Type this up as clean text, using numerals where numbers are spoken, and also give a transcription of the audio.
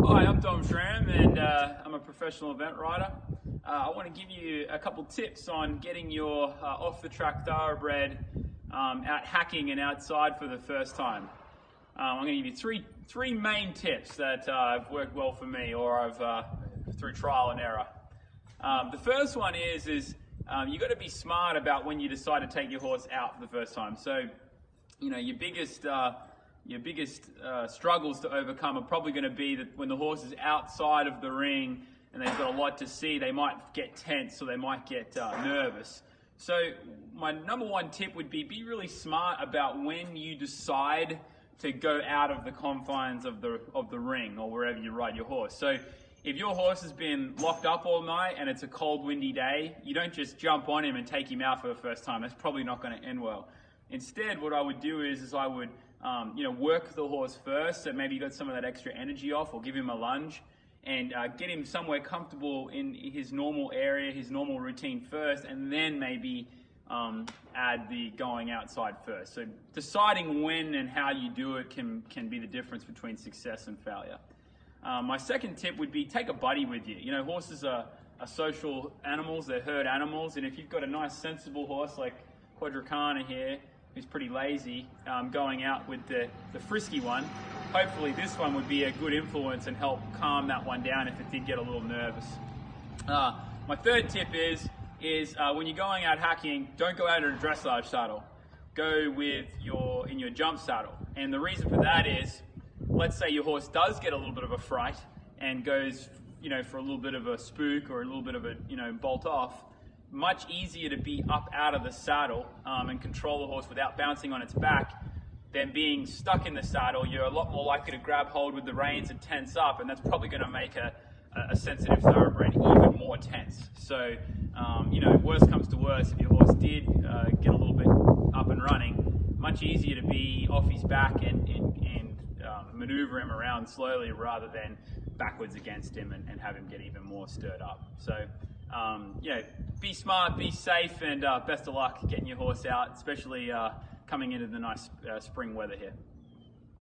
Hi, I'm Dom Schramm and I'm a professional event rider. I want to give you a couple tips on getting your off-the-track thoroughbred out hacking and outside for the first time. I'm going to give you three main tips that have worked well for me, or I've through trial and error. The first one is you've got to be smart about when you decide to take your horse out for the first time. So, you know, your biggest struggles to overcome are probably going to be that when the horse is outside of the ring and they've got a lot to see, they might get tense or they might get nervous. So my number one tip would be really smart about when you decide to go out of the confines of the ring or wherever you ride your horse. So if your horse has been locked up all night and it's a cold, windy day, you don't just jump on him and take him out for the first time. That's probably not going to end well. Instead, what I would do is I would work the horse first, so maybe you got some of that extra energy off, or give him a lunge and get him somewhere comfortable in his normal area, his normal routine first, and then maybe add the going outside first. So deciding when and how you do it can be the difference between success and failure. My second tip would be take a buddy with you. You know, horses are social animals, they're herd animals, and if you've got a nice sensible horse like Quadricana here, who's pretty lazy, going out with the frisky one, hopefully this one would be a good influence and help calm that one down if it did get a little nervous. My third tip is when you're going out hacking, don't go out in a dressage saddle. Go with in your jump saddle. And the reason for that is, let's say your horse does get a little bit of a fright and goes, for a little bit of a spook or a little bit of a, bolt off. Much easier to be up out of the saddle and control the horse without bouncing on its back than being stuck in the saddle. You're a lot more likely to grab hold with the reins and tense up, and that's probably going to make a sensitive thoroughbred even more tense. So, worst comes to worst, if your horse did get a little bit up and running, much easier to be off his back and maneuver him around slowly rather than backwards against him and have him get even more stirred up. So, be smart, be safe, and best of luck getting your horse out, especially coming into the nice spring weather here.